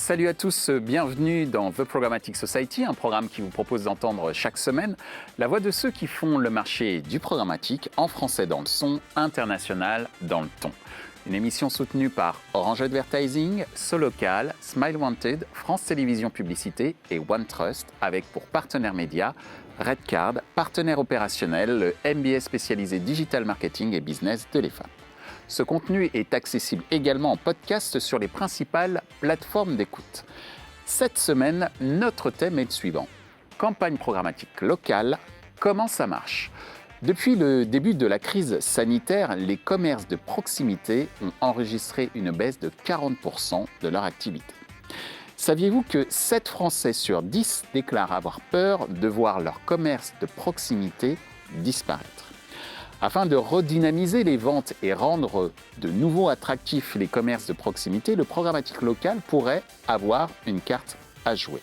Salut à tous, bienvenue dans The Programmatic Society, un programme qui vous propose d'entendre chaque semaine la voix de ceux qui font le marché du programmatique en français dans le son, international dans le ton. Une émission soutenue par Orange Advertising, Solocal, Smile Wanted, France Télévisions Publicité et OneTrust, avec pour partenaire média Redcard, partenaire opérationnel, le MBA spécialisé Digital Marketing et Business de l'EFAP. Ce contenu est accessible également en podcast sur les principales plateformes d'écoute. Cette semaine, notre thème est le suivant. Campagne programmatique locale, comment ça marche ? Depuis le début de la crise sanitaire, les commerces de proximité ont enregistré une baisse de 40% de leur activité. Saviez-vous que 7 Français sur 10 déclarent avoir peur de voir leur commerce de proximité disparaître ? Afin de redynamiser les ventes et rendre de nouveau attractifs les commerces de proximité, le programmatique local pourrait avoir une carte à jouer.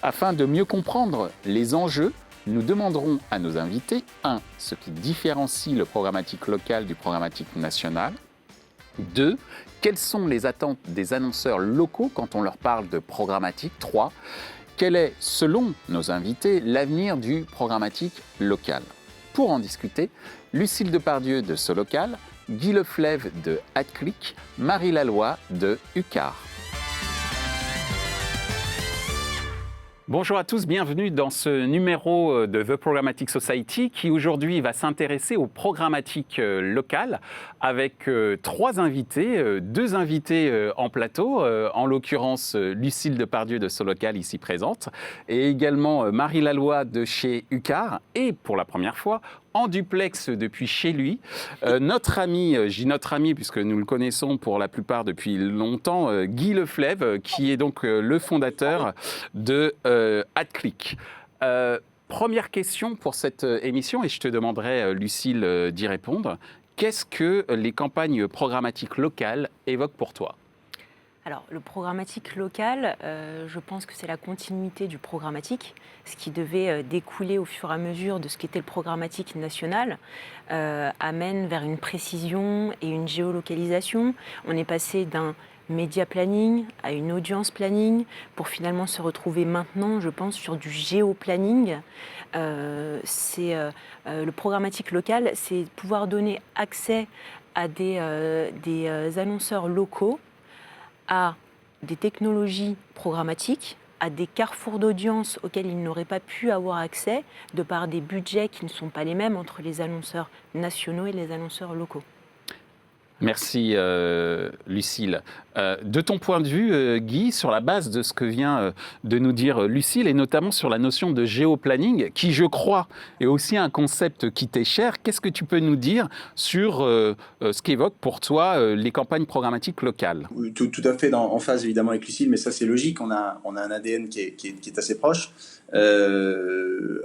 Afin de mieux comprendre les enjeux, nous demanderons à nos invités 1. Ce qui différencie le programmatique local du programmatique national. 2. Quelles sont les attentes des annonceurs locaux quand on leur parle de programmatique. 3. Quel est, selon nos invités, l'avenir du programmatique local ? Pour en discuter, Lucille Depardieu de Solocal, Guy Leflève de AdClick, Marie Laloy de Ucar. Bonjour à tous, bienvenue dans ce numéro de The Programmatic Society qui aujourd'hui va s'intéresser au programmatique local avec 3 invités, 2 invités en plateau, en l'occurrence Lucille Depardieu de Solocal ici présente et également Marie Laloy de chez Ucar et pour la première fois en duplex depuis chez lui. Notre ami, j'ai notre ami puisque nous le connaissons pour la plupart depuis longtemps, Guy Leflève, qui est donc le fondateur de AdClick. Première question pour cette émission, et je te demanderai, Lucille, d'y répondre. Qu'est-ce que les campagnes programmatiques locales évoquent pour toi ? Alors, le programmatique local, je pense que c'est la continuité du programmatique, ce qui devait découler au fur et à mesure de ce qu'était le programmatique national, amène vers une précision et une géolocalisation. On est passé d'un média planning à une audience planning pour finalement se retrouver maintenant, je pense, sur du géoplanning. Le programmatique local, c'est pouvoir donner accès à des annonceurs locaux à des technologies programmatiques, à des carrefours d'audience auxquels ils n'auraient pas pu avoir accès de par des budgets qui ne sont pas les mêmes entre les annonceurs nationaux et les annonceurs locaux. Merci Lucille. De ton point de vue, Guy, sur la base de ce que vient de nous dire Lucille, et notamment sur la notion de géoplanning, qui je crois est aussi un concept qui t'est cher, qu'est-ce que tu peux nous dire sur ce qu'évoquent pour toi les campagnes programmatiques locales ? Oui, tout à fait en phase évidemment avec Lucille, mais ça c'est logique, on a un ADN qui est assez proche.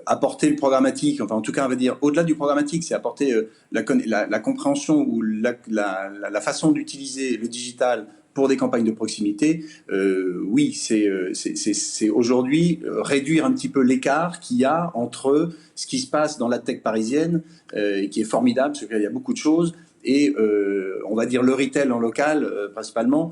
Apporter le programmatique, enfin en tout cas on va dire au-delà du programmatique, c'est apporter la compréhension ou la façon d'utiliser le digital pour des campagnes de proximité. Oui, c'est aujourd'hui réduire un petit peu l'écart qu'il y a entre ce qui se passe dans la tech parisienne, qui est formidable, parce qu'il y a beaucoup de choses, et on va dire le retail en local principalement,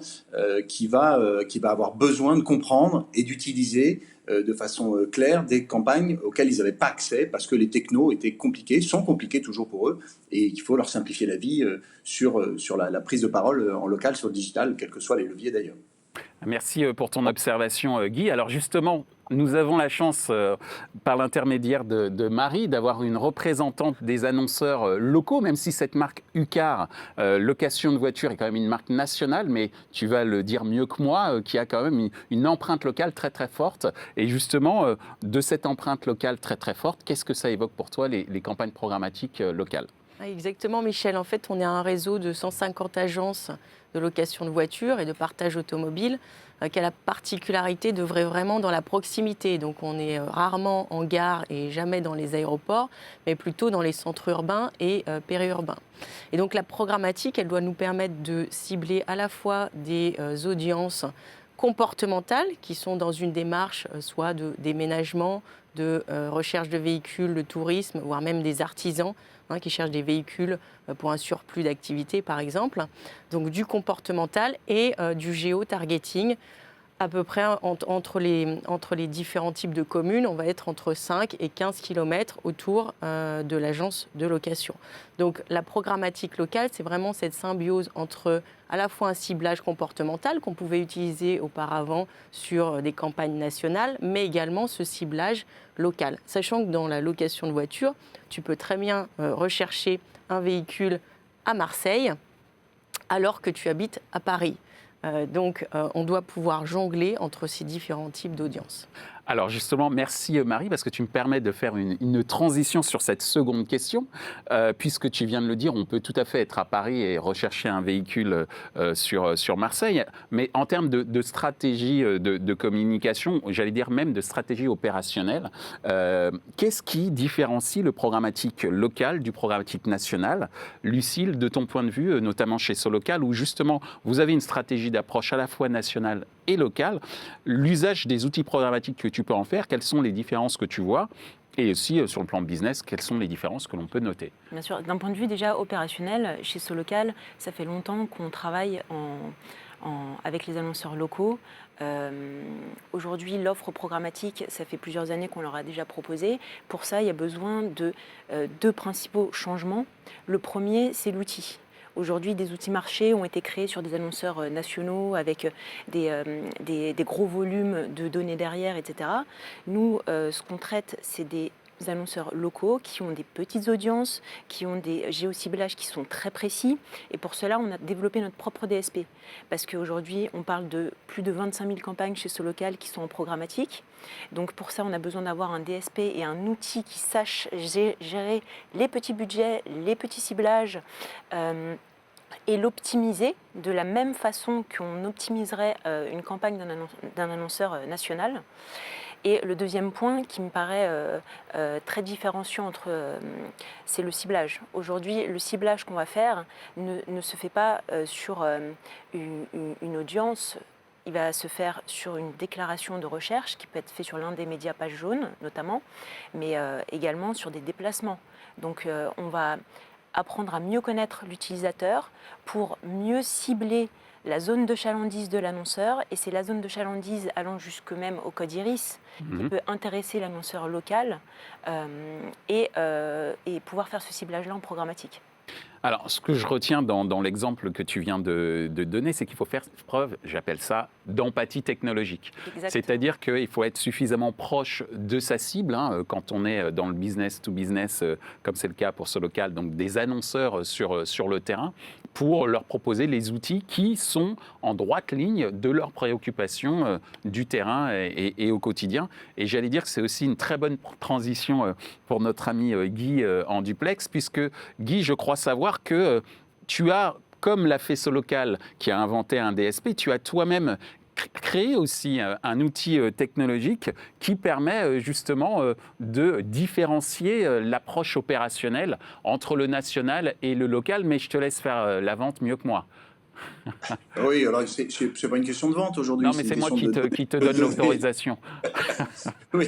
qui va avoir besoin de comprendre et d'utiliser de façon claire des campagnes auxquelles ils n'avaient pas accès parce que les technos étaient compliqués, sont compliqués toujours pour eux, et il faut leur simplifier la vie sur la prise de parole en local, sur le digital, quels que soient les leviers d'ailleurs. Merci pour ton observation, Guy. Alors justement, nous avons la chance, par l'intermédiaire de Marie, d'avoir une représentante des annonceurs locaux, même si cette marque Ucar, location de voitures, est quand même une marque nationale, mais tu vas le dire mieux que moi, qui a quand même une empreinte locale très très forte. Et justement, de cette empreinte locale très très forte, qu'est-ce que ça évoque pour toi, les campagnes programmatiques locales ? Exactement, Michel. En fait, on est un réseau de 150 agences de location de voitures et de partage automobile qui a la particularité d'œuvrer vraiment dans la proximité. Donc, on est rarement en gare et jamais dans les aéroports, mais plutôt dans les centres urbains et périurbains. Et donc, la programmatique, elle doit nous permettre de cibler à la fois des audiences comportementales qui sont dans une démarche soit de déménagement, de recherche de véhicules, de tourisme, voire même des artisans qui cherchent des véhicules pour un surplus d'activité, par exemple. Donc du comportemental et du géo-targeting À peu près entre les différents types de communes, on va être entre 5 et 15 km autour de l'agence de location. Donc la programmatique locale, c'est vraiment cette symbiose entre à la fois un ciblage comportemental qu'on pouvait utiliser auparavant sur des campagnes nationales, mais également ce ciblage local. Sachant que dans la location de voiture, tu peux très bien rechercher un véhicule à Marseille alors que tu habites à Paris. Donc, on doit pouvoir jongler entre ces différents types d'audience. Alors justement, merci Marie, parce que tu me permets de faire une transition sur cette seconde question. Puisque tu viens de le dire, on peut tout à fait être à Paris et rechercher un véhicule sur Marseille. Mais en termes de stratégie de communication, j'allais dire même de stratégie opérationnelle, qu'est-ce qui différencie le programmatique local du programmatique national? Lucile, de ton point de vue, notamment chez Solocal, où justement vous avez une stratégie d'approche à la fois nationale et locale, l'usage des outils programmatiques que tu peux en faire, quelles sont les différences que tu vois? Et aussi, sur le plan business, quelles sont les différences que l'on peut noter? Bien sûr, d'un point de vue déjà opérationnel, chez Solocal, ça fait longtemps qu'on travaille avec les annonceurs locaux. Aujourd'hui, l'offre programmatique, ça fait plusieurs années qu'on leur a déjà proposé. Pour ça, il y a besoin de deux principaux changements. Le premier, c'est l'outil. Aujourd'hui, des outils marchés ont été créés sur des annonceurs nationaux avec des gros volumes de données derrière, etc. Nous, ce qu'on traite, c'est des annonceurs locaux qui ont des petites audiences, qui ont des géociblages qui sont très précis. Et pour cela, on a développé notre propre DSP. Parce qu'aujourd'hui, on parle de plus de 25 000 campagnes chez Solocal qui sont en programmatique. Donc pour ça, on a besoin d'avoir un DSP et un outil qui sache gérer les petits budgets, les petits ciblages, et l'optimiser de la même façon qu'on optimiserait une campagne d'un annonceur national. Et le deuxième point qui me paraît très différenciant c'est le ciblage. Aujourd'hui, le ciblage qu'on va faire ne se fait pas sur une audience. Il va se faire sur une déclaration de recherche qui peut être faite sur l'un des médias pages jaunes notamment, mais également sur des déplacements. Donc on va apprendre à mieux connaître l'utilisateur pour mieux cibler la zone de chalandise de l'annonceur. Et c'est la zone de chalandise allant jusque même au code IRIS qui peut intéresser l'annonceur local et pouvoir faire ce ciblage-là en programmatique. Alors, ce que je retiens dans l'exemple que tu viens de donner, c'est qu'il faut faire preuve, j'appelle ça, d'empathie technologique. Exactement. C'est-à-dire qu'il faut être suffisamment proche de sa cible, quand on est dans le business to business, comme c'est le cas pour Solocal, donc des annonceurs sur le terrain, pour leur proposer les outils qui sont en droite ligne de leurs préoccupations du terrain et au quotidien. Et j'allais dire que c'est aussi une très bonne transition pour notre ami Guy en duplex, puisque Guy, je crois savoir que tu as, comme l'a fait Solocal qui a inventé un DSP, tu as toi-même créé aussi un outil technologique qui permet justement de différencier l'approche opérationnelle entre le national et le local, mais je te laisse faire la vente mieux que moi. Oui, alors c'est pas une question de vente aujourd'hui. Non, mais c'est moi qui te donne l'autorisation. Oui,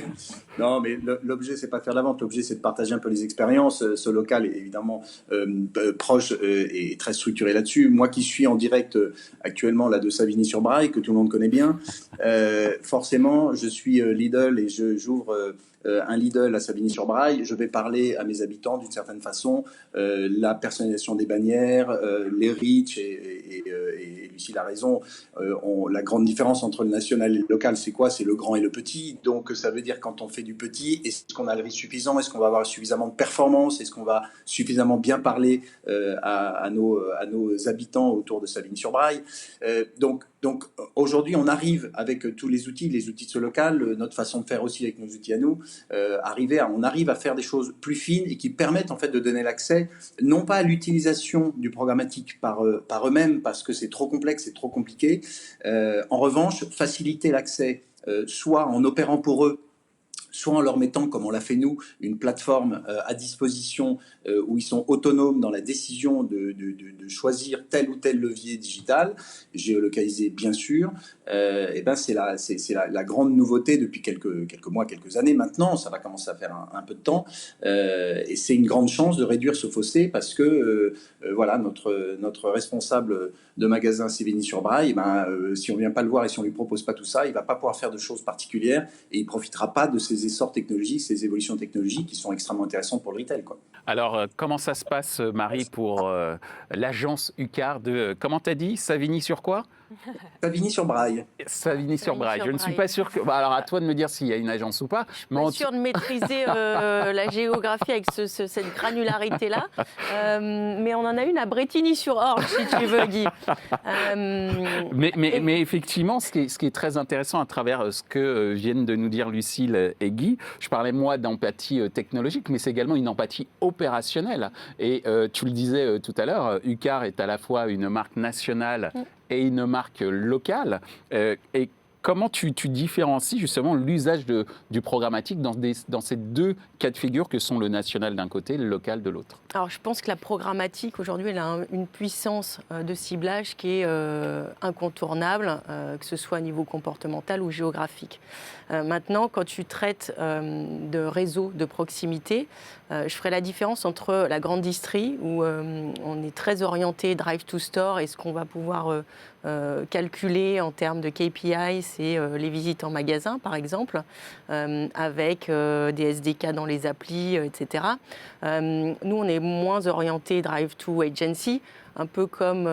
non, mais l'objet, c'est pas de faire la vente. L'objet, c'est de partager un peu les expériences. Solocal est évidemment proche et très structuré là-dessus. Moi qui suis en direct actuellement là de Savigny-sur-Braille, que tout le monde connaît bien, forcément, je suis Lidl et j'ouvre un Lidl à Savigny-sur-Braille. Je vais parler à mes habitants d'une certaine façon, la personnalisation des bannières, les reach et Lucille a raison. La grande différence entre le national et le local, c'est quoi? C'est le grand et le petit. Donc ça veut dire quand on fait du petit, est-ce qu'on a le risque suffisant? Est-ce qu'on va avoir suffisamment de performance? Est-ce qu'on va suffisamment bien parler à nos habitants autour de Savigny-sur-Braille? Donc aujourd'hui, on arrive avec tous les outils de Solocal, notre façon de faire aussi avec nos outils à nous, on arrive à faire des choses plus fines et qui permettent en fait de donner l'accès, non pas à l'utilisation du programmatique par eux-mêmes parce que c'est trop complexe, c'est trop compliqué. En revanche, faciliter l'accès, soit en opérant pour eux, soit en leur mettant, comme on l'a fait nous, une plateforme à disposition où ils sont autonomes dans la décision de choisir tel ou tel levier digital, géolocalisé bien sûr, C'est la grande nouveauté depuis quelques mois, quelques années maintenant. Ça va commencer à faire un peu de temps. Et c'est une grande chance de réduire ce fossé parce que voilà, notre responsable de magasin Sévigny-sur-Braille, si on ne vient pas le voir et si on ne lui propose pas tout ça, il ne va pas pouvoir faire de choses particulières et il ne profitera pas de ces essors technologiques, ces évolutions technologiques qui sont extrêmement intéressantes pour le retail, quoi. Alors, comment ça se passe, Marie, pour l'agence UCAR de, comment t'as dit, Savigny sur quoi? Savigny-sur-Braille. Savigny-sur-Braille. Je ne suis pas sûr que... alors, à toi de me dire s'il y a une agence ou pas. Je suis pas sûre de maîtriser la géographie avec cette granularité-là. Mais on en a une à Brétigny-sur-Orge, si tu veux, Guy. Mais effectivement, ce qui est très intéressant à travers ce que viennent de nous dire Lucille et Guy, je parlais moi d'empathie technologique, mais c'est également une empathie opérationnelle. Et tu le disais tout à l'heure, UCAR est à la fois une marque nationale et une marque locale. Et comment tu différencies justement l'usage du programmatique dans ces deux cas de figure que sont le national d'un côté et le local de l'autre? Alors, je pense que la programmatique, aujourd'hui, elle a une puissance de ciblage qui est incontournable, que ce soit à niveau comportemental ou géographique. Maintenant, quand tu traites de réseaux de proximité, je ferai la différence entre la grande distrie, où on est très orienté drive to store, et ce qu'on va pouvoir calculer en termes de KPI, c'est les visites en magasin, par exemple, avec des SDK dans les applis, etc. Nous, on est moins orienté drive to agency, un peu comme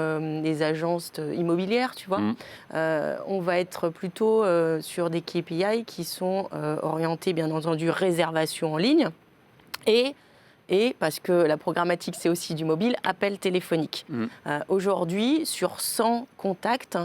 les agences immobilières, tu vois. On va être plutôt sur des KPI qui sont orientés, bien entendu, réservation en ligne et parce que la programmatique, c'est aussi du mobile, appel téléphonique. Aujourd'hui, sur 100 contacts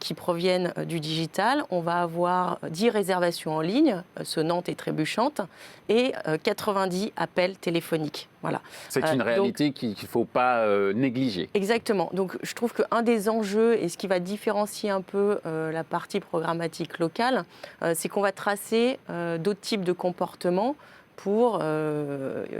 qui proviennent du digital, on va avoir 10 réservations en ligne, sonnantes et trébuchantes, et 90 appels téléphoniques. Voilà. C'est une réalité qu'il ne faut pas négliger. Exactement. Donc, je trouve qu'un des enjeux, et ce qui va différencier un peu la partie programmatique locale, c'est qu'on va tracer d'autres types de comportements pour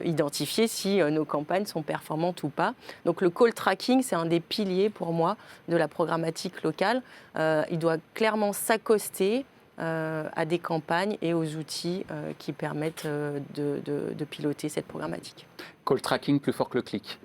identifier si nos campagnes sont performantes ou pas. Donc le call tracking, c'est un des piliers pour moi de la programmatique locale. Il doit clairement s'accoster à des campagnes et aux outils qui permettent de piloter cette programmatique. Call tracking plus fort que le clic.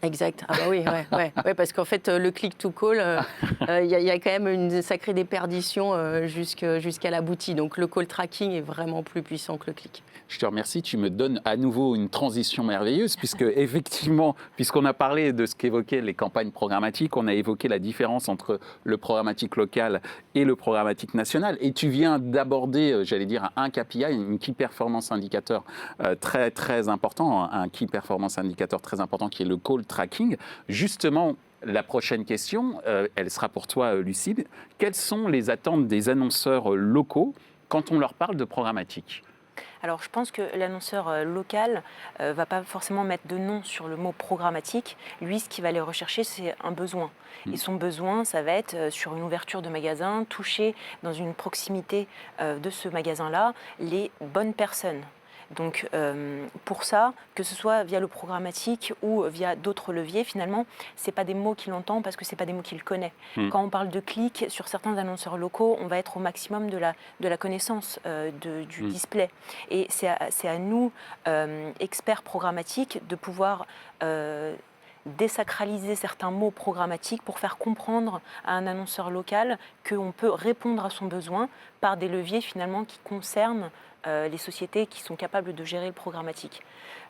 Exact. Ah bah oui, ouais, parce qu'en fait, le click to call, il y a quand même une sacrée déperdition jusqu'à l'abouti. Donc le call tracking est vraiment plus puissant que le clic. Je te remercie, tu me donnes à nouveau une transition merveilleuse, puisque effectivement, puisqu'on a parlé de ce qu'évoquaient les campagnes programmatiques, on a évoqué la différence entre le programmatique local et le programmatique national. Et tu viens d'aborder, j'allais dire, un KPI, une Key Performance Indicator très, très important, un Key Performance Indicator très important qui est le call tracking. Justement, la prochaine question, elle sera pour toi, Lucille. Quelles sont les attentes des annonceurs locaux quand on leur parle de programmatique ? Alors, je pense que l'annonceur local ne va pas forcément mettre de nom sur le mot programmatique. Lui, ce qu'il va aller rechercher, c'est un besoin. Et son besoin, ça va être sur une ouverture de magasin, toucher dans une proximité de ce magasin-là les bonnes personnes. Donc pour ça, que ce soit via le programmatique ou via d'autres leviers, finalement, ce n'est pas des mots qu'il entend parce que ce n'est pas des mots qu'il connaît. Quand on parle de clics, sur certains annonceurs locaux, on va être au maximum de la connaissance du display. Et c'est à nous, experts programmatiques, de pouvoir désacraliser certains mots programmatiques pour faire comprendre à un annonceur local qu'on peut répondre à son besoin par des leviers finalement qui concernent les sociétés qui sont capables de gérer le programmatique.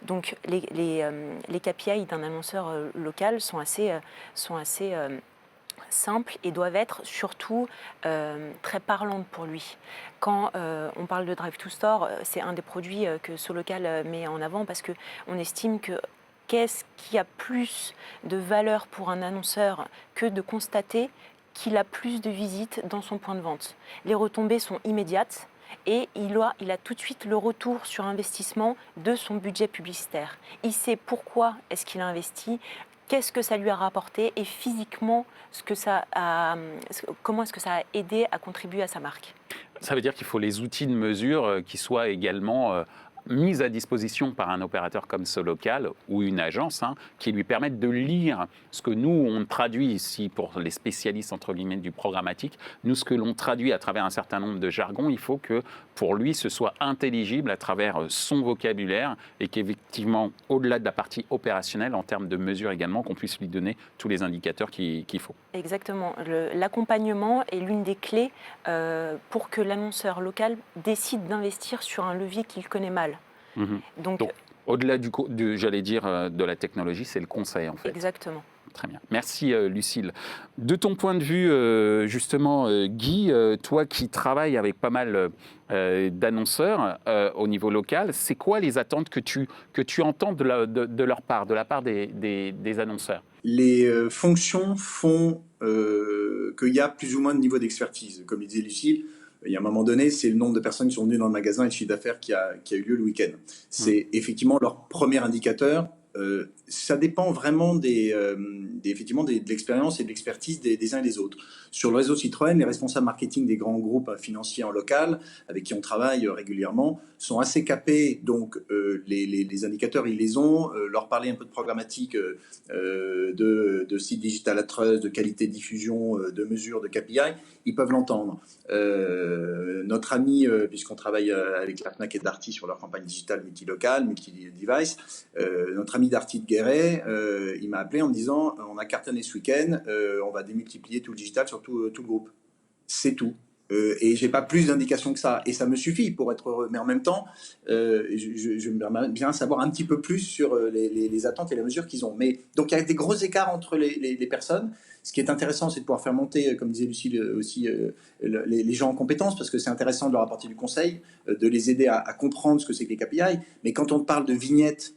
Donc les KPI d'un annonceur local sont assez simples et doivent être surtout très parlantes pour lui. Quand on parle de Drive to Store, c'est un des produits que Solocal met en avant parce qu'on estime que qu'est-ce qui a plus de valeur pour un annonceur que de constater qu'il a plus de visites dans son point de vente. Les retombées sont immédiates. Et il a tout de suite le retour sur investissement de son budget publicitaire. Il sait pourquoi est-ce qu'il a investi, qu'est-ce que ça lui a rapporté et physiquement, comment est-ce que ça a aidé à contribuer à sa marque. Ça veut dire qu'il faut les outils de mesure qui soient également mise à disposition par un opérateur comme Solocal ou une agence qui lui permettent de lire ce que nous, on traduit ici pour les spécialistes entre guillemets du programmatique. Nous, ce que l'on traduit à travers un certain nombre de jargons, il faut que pour lui, ce soit intelligible à travers son vocabulaire et qu'effectivement, au-delà de la partie opérationnelle, en termes de mesures également, qu'on puisse lui donner tous les indicateurs qu'il faut. Exactement. L'accompagnement est l'une des clés pour que l'annonceur local décide d'investir sur un levier qu'il connaît mal. Donc, au-delà j'allais dire, de la technologie, c'est le conseil en fait. Exactement. Très bien. Merci Lucille. De ton point de vue, justement, Guy, toi qui travailles avec pas mal d'annonceurs au niveau local, c'est quoi les attentes que tu entends de leur part, de la part des annonceurs? Les fonctions font qu'il y a plus ou moins de niveau d'expertise. Comme disait Lucille, il y a un moment donné, c'est le nombre de personnes qui sont venues dans le magasin et le chiffre d'affaires qui a eu lieu le week-end. C'est effectivement leur premier indicateur. Ça dépend vraiment effectivement de l'expérience et de l'expertise des uns et des autres. Sur le réseau Citroën, les responsables marketing des grands groupes financiers en local, avec qui on travaille régulièrement, sont assez capés. Donc, les indicateurs, ils les ont. Leur parler un peu de programmatique, de site digital à trust, de qualité de diffusion, de mesures, de KPI, ils peuvent l'entendre. Notre ami, puisqu'on travaille avec la Fnac et Darty sur leur campagne digitale multilocale, multi-device, notre ami Darty de Guéret, il m'a appelé en me disant on a cartonné ce week-end, on va démultiplier tout le digital sur tout le groupe. C'est tout. Et j'ai pas plus d'indications que ça. Et ça me suffit pour être heureux. Mais en même temps, je me bien savoir un petit peu plus sur les attentes et les mesures qu'ils ont. Mais, donc il y a des gros écarts entre les personnes. Ce qui est intéressant, c'est de pouvoir faire monter, comme disait Lucille aussi, les gens en compétences, parce que c'est intéressant de leur apporter du conseil, de les aider à comprendre ce que c'est que les KPI. Mais quand on parle de vignettes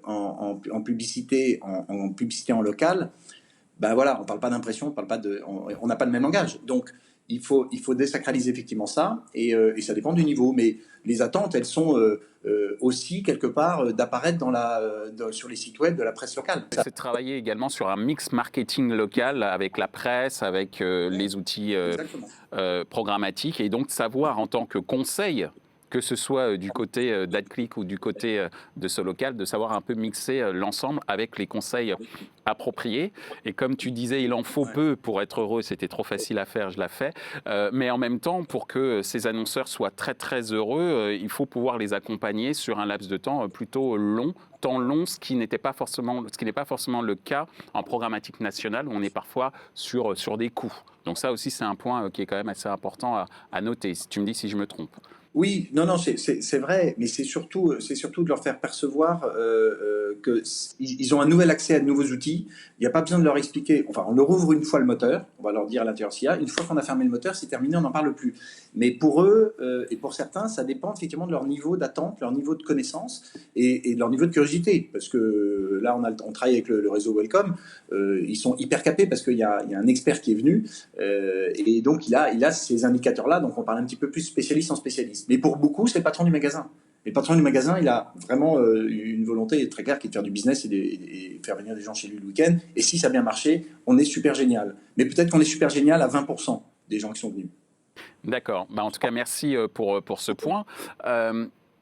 en publicité, en publicité en local, ben voilà, on parle pas d'impression, on n'a pas le même langage. Donc il faut désacraliser effectivement ça, et ça dépend du niveau. Mais les attentes, elles sont aussi quelque part d'apparaître sur les sites web de la presse locale. C'est de travailler également sur un mix marketing local avec la presse, avec les outils programmatiques, et donc savoir en tant que conseil, que ce soit du côté d'AdClick ou du côté de Solocal, de savoir un peu mixer l'ensemble avec les conseils appropriés. Et comme tu disais, il en faut peu pour être heureux, c'était trop facile à faire, je l'ai fait. Mais en même temps, pour que ces annonceurs soient très très heureux, il faut pouvoir les accompagner sur un laps de temps plutôt long, ce qui n'est pas forcément le cas en programmatique nationale, où on est parfois sur des coûts. Donc ça aussi, c'est un point qui est quand même assez important à noter. Tu me dis si je me trompe. Oui, non, c'est vrai, mais c'est surtout de leur faire percevoir qu'ils ont un nouvel accès à de nouveaux outils. Il n'y a pas besoin de leur expliquer. Enfin, on leur ouvre une fois le moteur, on va leur dire à l'intérieur s'il y a. Une fois qu'on a fermé le moteur, c'est terminé, on n'en parle plus. Mais pour eux, et pour certains, ça dépend effectivement de leur niveau d'attente, leur niveau de connaissance et de leur niveau de curiosité. Parce que là, on travaille avec le réseau Welcome, ils sont hyper capés parce qu'il y a un expert qui est venu, et donc il a ces indicateurs-là, donc on parle un petit peu plus spécialiste en spécialiste. Mais pour beaucoup, c'est le patron du magasin. Et le patron du magasin, il a vraiment une volonté très claire qui est de faire du business et de faire venir des gens chez lui le week-end. Et si ça a bien marché, on est super génial. Mais peut-être qu'on est super génial à 20% des gens qui sont venus. D'accord. En tout cas, merci pour ce point.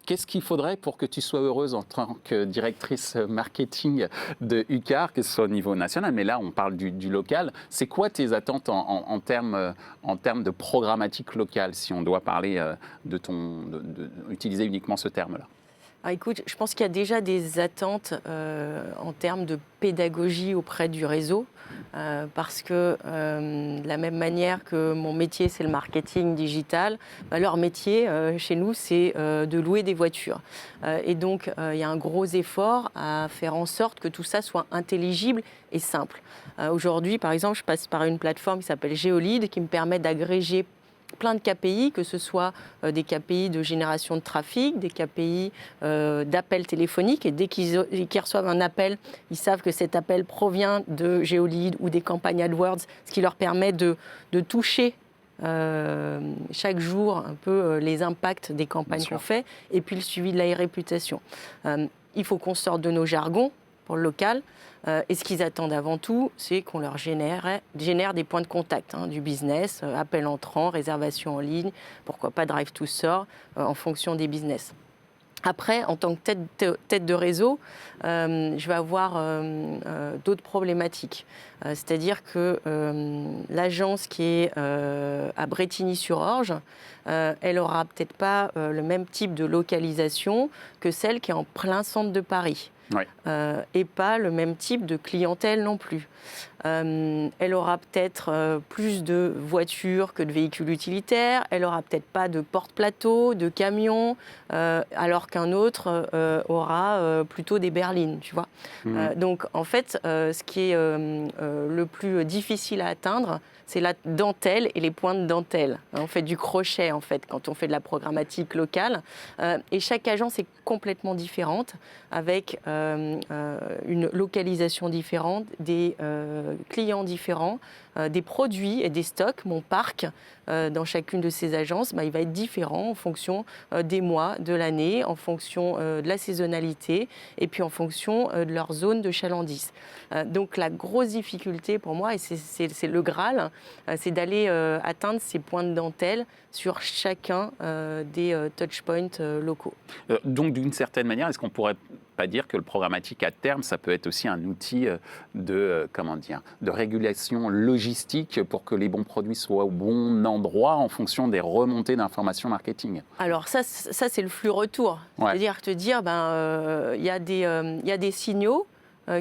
Qu'est-ce qu'il faudrait pour que tu sois heureuse en tant que directrice marketing de UCAR, que ce soit au niveau national, mais là on parle du local. C'est quoi tes attentes en termes de programmatique locale, si on doit parler utiliser uniquement ce terme-là? Alors, écoute, je pense qu'il y a déjà des attentes en termes de pédagogie auprès du réseau, parce que de la même manière que mon métier, c'est le marketing digital, leur métier chez nous, c'est de louer des voitures. Et donc, il y a un gros effort à faire en sorte que tout ça soit intelligible et simple. Aujourd'hui, par exemple, je passe par une plateforme qui s'appelle Géolide, qui me permet d'agréger plein de KPI, que ce soit des KPI de génération de trafic, des KPI d'appels téléphoniques. Et dès qu'ils reçoivent un appel, ils savent que cet appel provient de Géolide ou des campagnes AdWords, ce qui leur permet de toucher chaque jour un peu les impacts des campagnes qu'on fait, et puis le suivi de la réputation. Il faut qu'on sorte de nos jargons pour le local. Et ce qu'ils attendent avant tout, c'est qu'on leur génère des points de contact, du business, appel entrant, réservation en ligne, pourquoi pas drive to store, en fonction des business. Après, en tant que tête de réseau, je vais avoir d'autres problématiques. C'est-à-dire que l'agence qui est à Brétigny-sur-Orge, elle n'aura peut-être pas le même type de localisation que celle qui est en plein centre de Paris. Ouais. Et pas le même type de clientèle non plus. Elle aura peut-être plus de voitures que de véhicules utilitaires, elle aura peut-être pas de porte-plateau, de camions, alors qu'un autre aura plutôt des berlines, tu vois. Donc en fait, ce qui est le plus difficile à atteindre, c'est la dentelle et les points de dentelle. On fait du crochet, en fait, quand on fait de la programmatique locale. Et chaque agence est complètement différente, avec une localisation différente, des clients différents, des produits et des stocks. Mon parc, dans chacune de ces agences, il va être différent en fonction des mois, de l'année, en fonction de la saisonnalité et puis en fonction de leur zone de chalandise. Donc la grosse difficulté pour moi, et c'est le Graal, c'est d'aller atteindre ces points de dentelle sur chacun des touchpoints locaux. Donc d'une certaine manière, est-ce qu'on pourrait pas dire que le programmatique à terme, ça peut être aussi un outil de régulation logistique pour que les bons produits soient au bon endroit en fonction des remontées d'informations marketing? Alors ça c'est le flux retour. Ouais. C'est-à-dire te dire, il y a des signaux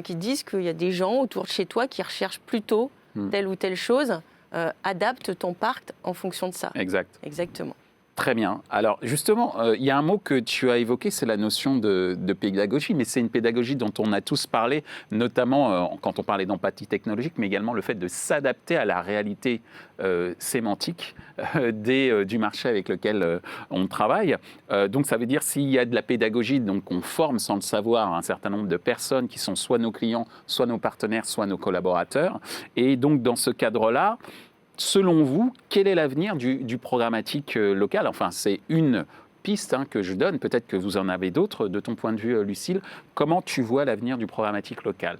qui disent qu'il y a des gens autour de chez toi qui recherchent plutôt telle ou telle chose. Adapte ton parc en fonction de ça. Exact. Exactement. Très bien. Alors justement, il y a un mot que tu as évoqué, c'est la notion de pédagogie, mais c'est une pédagogie dont on a tous parlé, notamment quand on parlait d'empathie technologique, mais également le fait de s'adapter à la réalité sémantique du marché avec lequel on travaille. Donc ça veut dire s'il y a de la pédagogie, donc on forme sans le savoir un certain nombre de personnes qui sont soit nos clients, soit nos partenaires, soit nos collaborateurs. Et donc dans ce cadre-là, selon vous, quel est l'avenir du programmatique local? Enfin, c'est une piste que je donne. Peut-être que vous en avez d'autres. De ton point de vue, Lucille, comment tu vois l'avenir du programmatique local?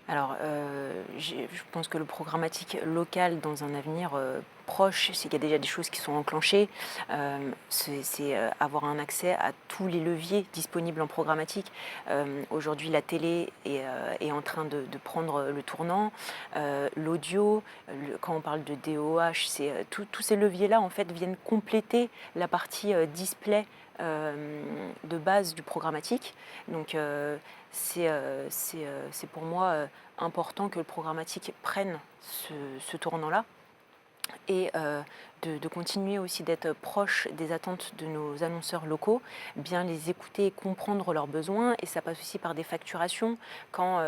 Alors, je pense que le programmatique local, dans un avenir proche, c'est qu'il y a déjà des choses qui sont enclenchées. C'est avoir un accès à tous les leviers disponibles en programmatique. Aujourd'hui, la télé est en train de prendre le tournant. L'audio, quand on parle de DOH, tous ces leviers-là, en fait, viennent compléter la partie display de base du programmatique. Donc, c'est pour moi important que le programmatique prenne ce tournant-là et de continuer aussi d'être proche des attentes de nos annonceurs locaux, bien les écouter et comprendre leurs besoins. Et ça passe aussi par des facturations. Quand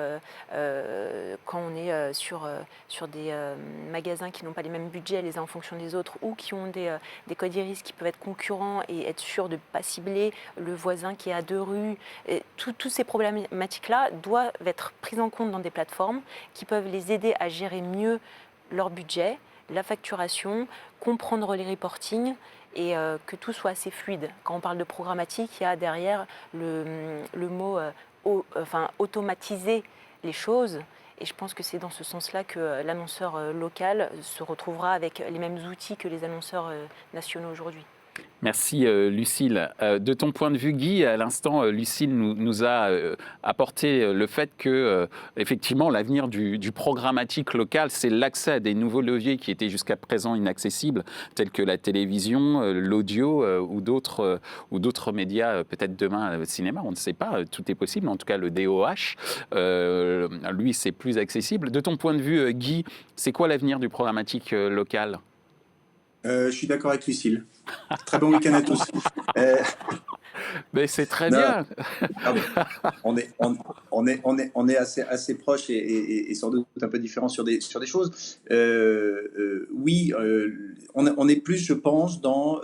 on est sur des magasins qui n'ont pas les mêmes budgets les uns en fonction des autres, ou qui ont des codes iris qui peuvent être concurrents et être sûr de ne pas cibler le voisin qui est à 2 rues, toutes ces problématiques-là doivent être prises en compte dans des plateformes qui peuvent les aider à gérer mieux leur budget, la facturation, comprendre les reportings et que tout soit assez fluide. Quand on parle de programmatique, il y a derrière le mot automatiser les choses. Et je pense que c'est dans ce sens-là que l'annonceur local se retrouvera avec les mêmes outils que les annonceurs nationaux aujourd'hui. Merci Lucille. De ton point de vue, Guy, à l'instant, Lucille nous a apporté le fait que, effectivement, l'avenir du programmatique local, c'est l'accès à des nouveaux leviers qui étaient jusqu'à présent inaccessibles, tels que la télévision, l'audio ou d'autres médias, peut-être demain le cinéma, on ne sait pas, tout est possible. En tout cas, le DOH, lui, c'est plus accessible. De ton point de vue, Guy, c'est quoi l'avenir du programmatique local ? Je suis d'accord avec Lucille. Très bon week-end à tous. Mais c'est très bien. On est assez proches et sans doute un peu différents sur des choses. Oui, on est plus, je pense, dans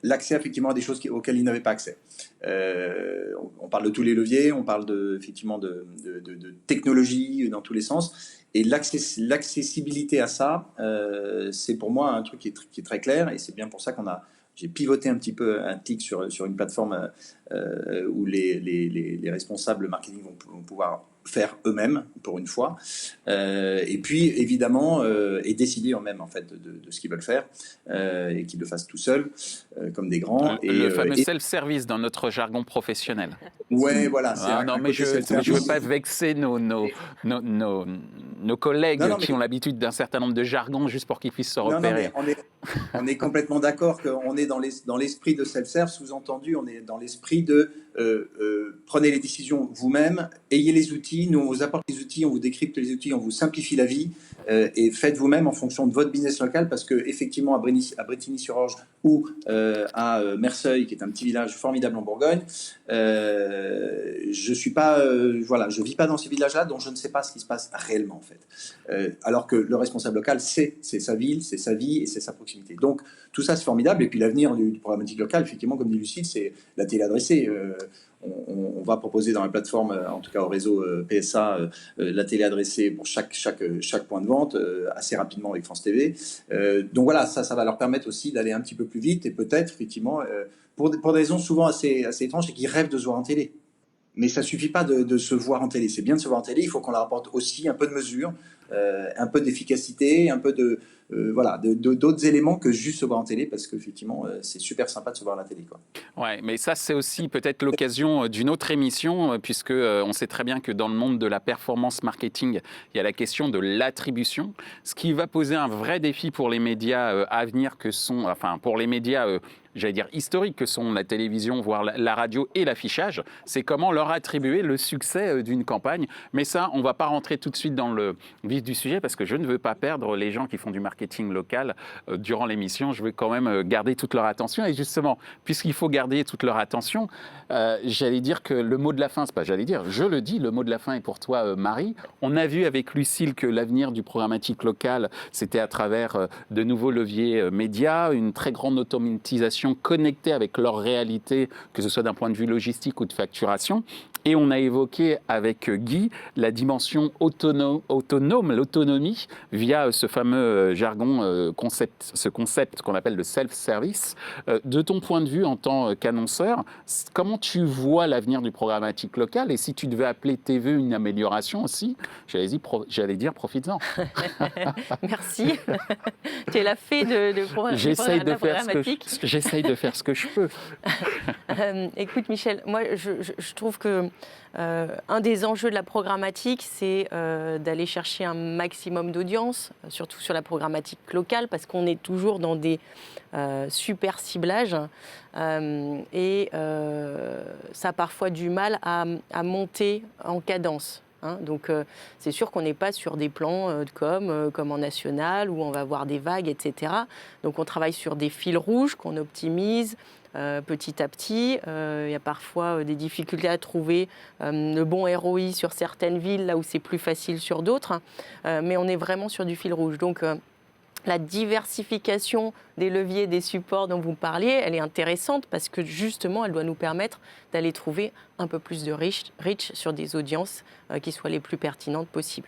l'accès effectivement à des choses auxquelles ils n'avaient pas accès. On parle de tous les leviers, on parle effectivement de technologie dans tous les sens. Et l'accessibilité à ça, c'est pour moi un truc qui est très clair, et c'est bien pour ça j'ai pivoté un petit peu un tic sur une plateforme où les responsables marketing vont pouvoir faire eux-mêmes pour une fois, et puis évidemment et décider eux-mêmes en fait de ce qu'ils veulent faire et qu'ils le fassent tout seuls comme des grands. Le fameux self-service dans notre jargon professionnel. Ouais, voilà. Non, mais je ne veux pas vexer nos collègues qui ont l'habitude d'un certain nombre de jargons juste pour qu'ils puissent se repérer. Non, mais on est complètement d'accord qu'on est dans l'esprit de self-serve, sous-entendu, on est dans l'esprit de prenez les décisions vous-même, ayez les outils, nous on vous apporte les outils, on vous décrypte les outils, on vous simplifie la vie et faites vous-même en fonction de votre business local parce que effectivement à Brétigny-sur-Orge ou à Merseuil, qui est un petit village formidable en Bourgogne, je suis pas, je vis pas dans ces villages-là, donc je ne sais pas ce qui se passe réellement en fait. Alors que le responsable local, c'est sa ville, c'est sa vie et c'est sa proximité. Donc tout ça c'est formidable. Et puis l'avenir du programmatique local, effectivement, comme dit Lucille, c'est la télé adressée. On va proposer dans la plateforme, en tout cas au réseau PSA, la télé adressée pour chaque point de vente assez rapidement avec France TV. Donc voilà, ça va leur permettre aussi d'aller un petit peu plus vite et peut-être effectivement pour des raisons souvent assez étranges, c'est qu'ils rêvent de se voir en télé. Mais ça suffit pas de se voir en télé. C'est bien de se voir en télé, il faut qu'on leur apporte aussi un peu de mesure, un peu d'efficacité, un peu d'autres éléments que juste se voir en télé, parce qu'effectivement, c'est super sympa de se voir à la télé, quoi. Ouais, mais ça, c'est aussi peut-être l'occasion d'une autre émission, puisque on sait très bien que dans le monde de la performance marketing, il y a la question de l'attribution, ce qui va poser un vrai défi pour les médias à venir pour les médias j'allais dire historiques, que sont la télévision, voire la radio et l'affichage, c'est comment leur attribuer le succès d'une campagne. Mais ça, on ne va pas rentrer tout de suite dans le vif du sujet, parce que je ne veux pas perdre les gens qui font du marketing local durant l'émission. Je veux quand même garder toute leur attention. Et justement, puisqu'il faut garder toute leur attention, j'allais dire que le mot de la fin, je le dis, le mot de la fin est pour toi, Marie. On a vu avec Lucille que l'avenir du programmatique local, c'était à travers de nouveaux leviers médias, une très grande automatisation connectés avec leur réalité, que ce soit d'un point de vue logistique ou de facturation. Et on a évoqué avec Guy la dimension autonome, l'autonomie, via ce fameux jargon, ce concept qu'on appelle le self-service. De ton point de vue en tant qu'annonceur, comment tu vois l'avenir du programmatique local? Et si tu devais appeler tes vœux une amélioration aussi, j'allais dire profites-en. Merci. Tu es la fée de programmatique. J'essaye de faire ce que je peux. Écoute Michel, moi je trouve que un des enjeux de la programmatique, c'est d'aller chercher un maximum d'audience, surtout sur la programmatique locale, parce qu'on est toujours dans des super ciblages et ça a parfois du mal à monter en cadence. Donc c'est sûr qu'on n'est pas sur des plans de comme en national où on va avoir des vagues, etc. Donc on travaille sur des fils rouges qu'on optimise petit à petit. Il y a parfois des difficultés à trouver le bon ROI sur certaines villes, là où c'est plus facile sur d'autres. Mais on est vraiment sur du fil rouge. Donc la diversification des leviers, des supports dont vous parliez, elle est intéressante parce que justement, elle doit nous permettre d'aller trouver un peu plus de reach sur des audiences qui soient les plus pertinentes possibles.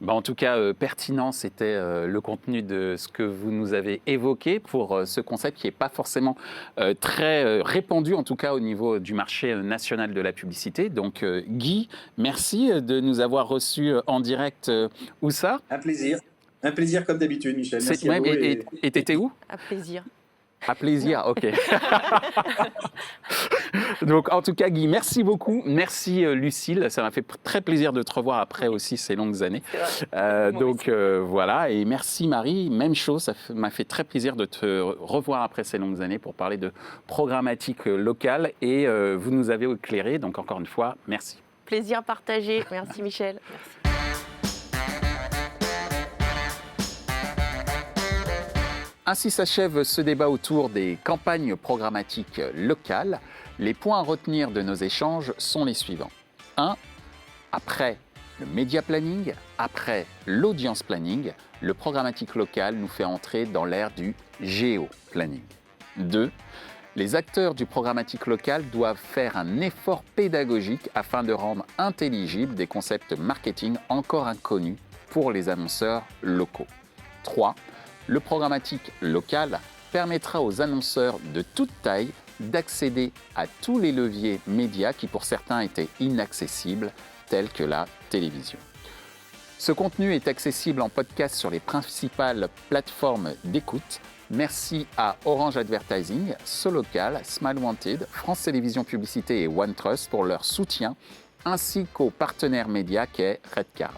En tout cas, pertinent, c'était le contenu de ce que vous nous avez évoqué pour ce concept qui n'est pas forcément très répandu, en tout cas au niveau du marché national de la publicité. Donc Guy, merci de nous avoir reçus en direct. Où ça ? Un plaisir. Un plaisir comme d'habitude, Michel. Merci à vous. Et t'étais où ? À plaisir. À plaisir, ok. Donc, en tout cas, Guy, merci beaucoup. Merci, Lucille. Ça m'a fait très plaisir de te revoir après aussi ces longues années. Voilà. Et merci, Marie. Même chose, ça m'a fait très plaisir de te revoir après ces longues années pour parler de programmatique locale. Et vous nous avez éclairé. Donc, encore une fois, merci. Plaisir partagé. Merci, Michel. Merci. Ainsi s'achève ce débat autour des campagnes programmatiques locales. Les points à retenir de nos échanges sont les suivants. 1. Après le média planning, après l'audience planning, le programmatique local nous fait entrer dans l'ère du géo-planning. 2. Les acteurs du programmatique local doivent faire un effort pédagogique afin de rendre intelligibles des concepts marketing encore inconnus pour les annonceurs locaux. 3. Le programmatique local permettra aux annonceurs de toute taille d'accéder à tous les leviers médias qui pour certains étaient inaccessibles tels que la télévision. Ce contenu est accessible en podcast sur les principales plateformes d'écoute. Merci à Orange Advertising, Solocal, Smile Wanted, France Télévisions Publicité et OneTrust pour leur soutien, ainsi qu'au partenaire média qu'est Redcard.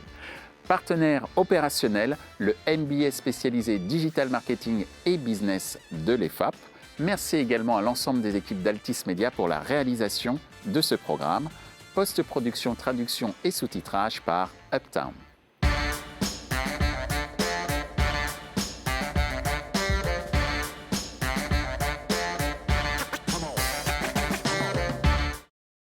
Partenaire opérationnel, le MBA spécialisé Digital Marketing et Business de l'EFAP. Merci également à l'ensemble des équipes d'Altis Media pour la réalisation de ce programme. Post-production, traduction et sous-titrage par Uptown.